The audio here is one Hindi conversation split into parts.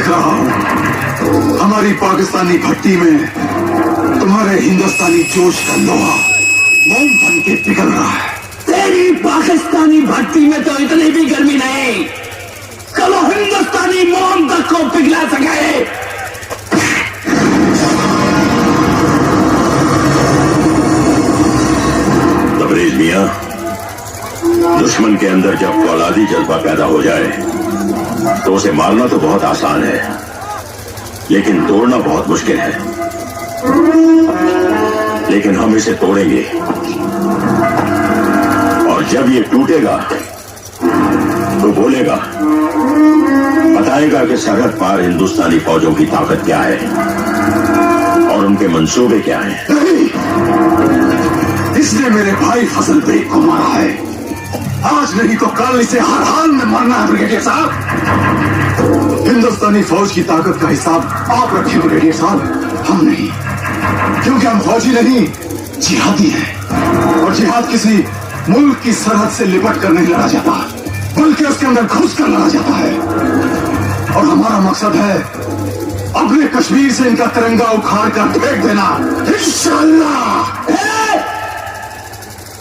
रहा हूं हमारी पाकिस्तानी भट्टी में तुम्हारे हिंदुस्तानी जोश का लोहा मोम बन के पिघल रहा है। तेरी पाकिस्तानी भट्टी में तो इतनी भी गर्मी नहीं कलो हिंदुस्तानी मोम तक को पिघला सके। तबरेज मियां, दुश्मन के अंदर जब फौलादी जज्बा पैदा हो जाए तो उसे मारना तो बहुत आसान है, लेकिन तोड़ना बहुत मुश्किल है। लेकिन हम इसे तोड़ेंगे और जब ये टूटेगा तो बोलेगा, बताएगा कि सरहद पार हिंदुस्तानी फौजों की ताकत क्या है और उनके मंसूबे क्या हैं। नहीं, इसने मेरे भाई फजल बेग को मारा है। आज नहीं तो कल इसे हर हाल में मारना है ब्रिगेडियर साहब। हिंदुस्तानी फौज की ताकत का हिसाब आप रखें ब्रिगेडियर साहब, हम नहीं, क्योंकि हम फौजी नहीं जिहादी हैं और जिहाद किसी मुल्क की सरहद से लिपट कर नहीं लड़ा जाता, बल्कि उसके अंदर घुस कर लड़ा जाता है। और हमारा मकसद है अपने कश्मीर से इनका तिरंगा उखाड़ कर फेंक देना, इंशाअल्लाह।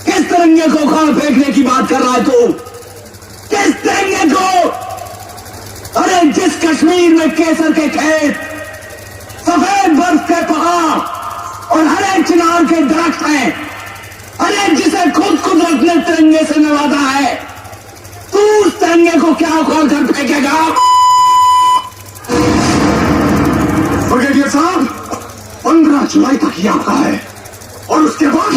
किस तिरंगे को उखाड़ फेंकने की बात कर रहा है तू? किस तिरंगे को? अरे जिस कश्मीर में केसर के खेत, सफेद बर्फ के पहाड़ और हरे चिनार के दरख्त हैं, अरे जिसे खुद कुदरत ने तिरंगे से नवाजा है, तू उस तिरंगे को क्या उखाड़ कर फेंकेगा? ब्रिगेडियर साहब, 15 जुलाई तक ये आपका है और उसके बाद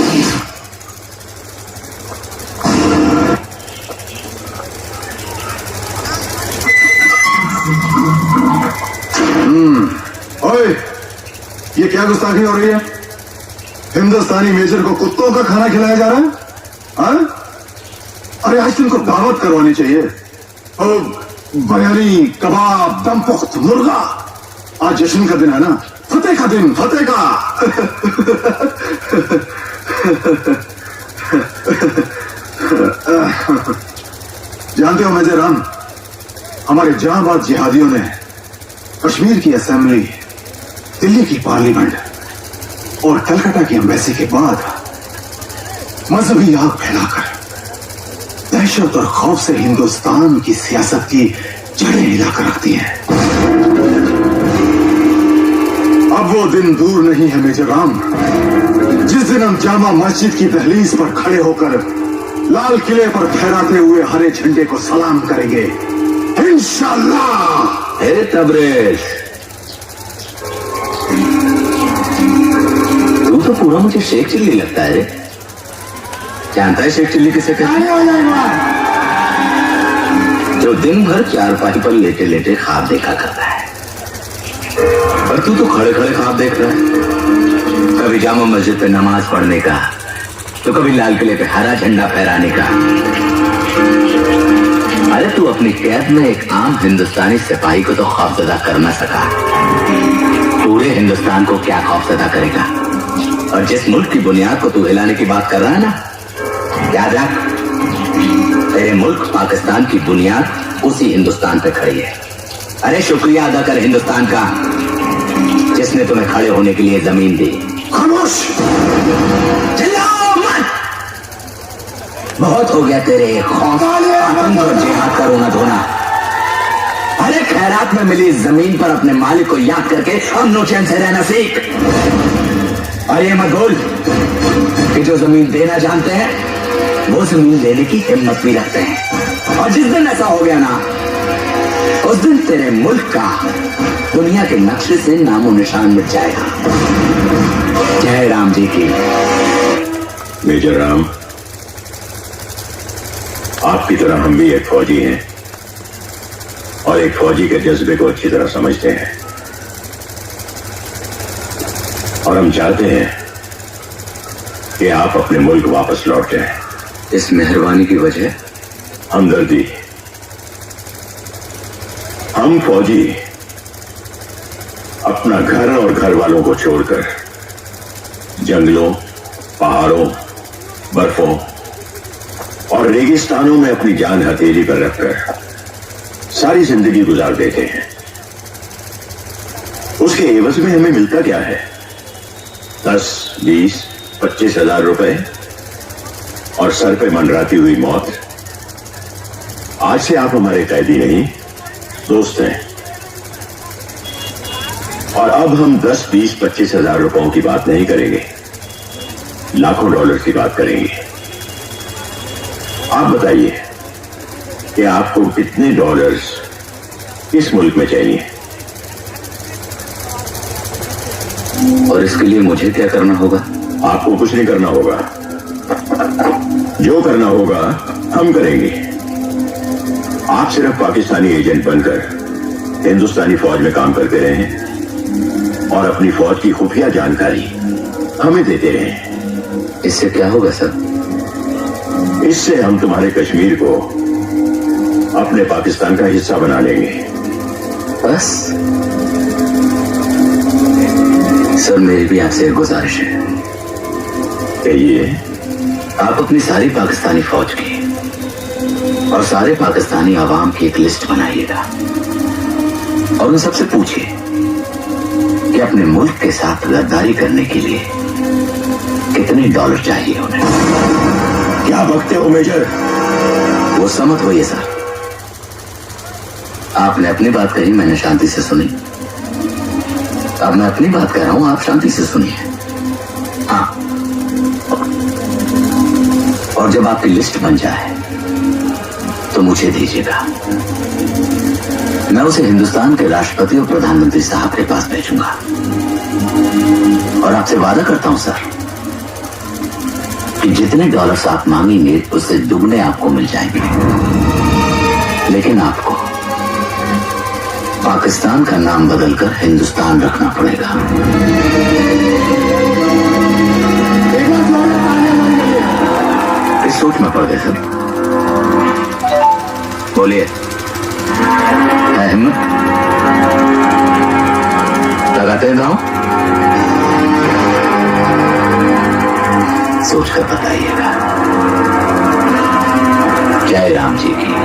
ओए, ये क्या गुस्ताखी हो रही है? हिंदुस्तानी मेजर को कुत्तों का खाना खिलाया जा रहा है? हाँ? अरे आज तुमको दावत करवानी चाहिए। बिरयानी, कबाब, दम पुख्त मुर्गा। आज जश्न का दिन है ना, फतेह का दिन, फतेह का। जानते हो मेजर राम, हमारे जांबाज जिहादियों ने कश्मीर की असेंबली, दिल्ली की पार्लियामेंट और कलकत्ता की एम्बेसी के बाद मजहबी आग फैलाकर दहशत और खौफ से हिंदुस्तान की सियासत की जड़ें हिलाकर रखती हैं। अब वो दिन दूर नहीं है मेजर राम, जिस दिन हम जामा मस्जिद की दहलीज पर खड़े होकर लाल किले पर फहराते हुए हरे झंडे को सलाम करेंगे, इंशाअल्लाह। तबरेज, तू तो पूरा मुझे शेख चिल्ली लगता है रे। जानता है शेख चिल्ली किसे कहते हैं? जो दिन भर चारपाई पर लेटे लेटे ख्वाब देखा करता है। और तू तो खड़े खड़े ख्वाब देख रहा है, कभी जामा मस्जिद पे नमाज पढ़ने का, तो कभी लाल किले पे हरा झंडा फहराने का। अरे तू अपनी कैद में एक आम हिंदुस्तानी सिपाही को तो खौफजदा कर न सका, पूरे हिंदुस्तान को क्या खौफजदा करेगा? और जिस मुल्क की बुनियाद को तू हिलाने की बात कर रहा है ना, याद रख, तेरे मुल्क पाकिस्तान की बुनियाद उसी हिंदुस्तान पे खड़ी है। अरे शुक्रिया अदा कर हिंदुस्तान का, जिसने तुम्हें खड़े होने के लिए जमीन दी। खामोश, चिल्लाओ मत। बहुत हो गया तेरे खौफ, आतंक और जिहाद का रोना धोना। अरे खैरात में मिली जमीन पर अपने मालिक को याद करके अमन चैन से रहना सीख। और ये मत भूल कि जो जमीन देना जानते हैं वो जमीन लेने की हिम्मत भी रखते हैं। और जिस दिन ऐसा हो गया ना, उस दिन तेरे मुल्क का दुनिया के नक्शे से नामो निशान मिट जाएगा। जय राम जी की। मेजर राम, आपकी तरह हम भी एक फौजी हैं और एक फौजी के जज्बे को अच्छी तरह समझते हैं, और हम चाहते हैं कि आप अपने मुल्क वापस लौट जाएं। इस मेहरबानी की वजह? हमदर्दी। हम फौजी अपना घर और घर वालों को छोड़कर जंगलों, पहाड़ों, बर्फों और रेगिस्तानों में अपनी जान हथेली पर रखकर सारी जिंदगी गुजार देते हैं। उसके एवज में हमें मिलता क्या है? 10, 20, 25 हजार रुपए और सर पे मंडराती हुई मौत। आज से आप हमारे कैदी नहीं, दोस्त हैं। और अब हम 10, 20, 25 हजार रुपयों की बात नहीं करेंगे, लाखों डॉलर की बात करेंगे। आप बताइए कि आपको कितने डॉलर्स इस मुल्क में चाहिए? और इसके लिए मुझे क्या करना होगा? आपको कुछ नहीं करना होगा। जो करना होगा हम करेंगे। आप सिर्फ पाकिस्तानी एजेंट बनकर हिंदुस्तानी फौज में काम करते रहें और अपनी फौज की खुफिया जानकारी हमें देते रहें। इससे क्या होगा सर? इससे हम तुम्हारे कश्मीर को अपने पाकिस्तान का हिस्सा बना लेंगे। बस सर, मेरी भी आपसे एक गुजारिश है। कहिए। आप अपनी सारी पाकिस्तानी फौज की और सारे पाकिस्तानी आवाम की एक लिस्ट बनाइएगा और उन सबसे पूछिए कि अपने मुल्क के साथ गद्दारी करने के लिए कितने डॉलर चाहिए उन्हें। क्या बकते हो मेजर? वो समझ होइए सर। आपने अपनी बात कही, मैंने शांति से सुनी। अब मैं अपनी बात कर रहा हूं, आप शांति से सुनिए। हाँ, और जब आपकी लिस्ट बन जाए तो मुझे दीजिएगा। मैं उसे हिंदुस्तान के राष्ट्रपति और प्रधानमंत्री साहब के पास भेजूंगा और आपसे वादा करता हूं सर कि जितने डॉलर्स आप मांगेंगे उससे दुगने आपको मिल जाएंगे। लेकिन आपको पाकिस्तान का नाम बदलकर हिंदुस्तान रखना पड़ेगा। इस सोच में पड़ गए सब। बोलिए, है हिम्मत? लगाते हैं दांव? सोच कर बताइएगा। जय राम जी की।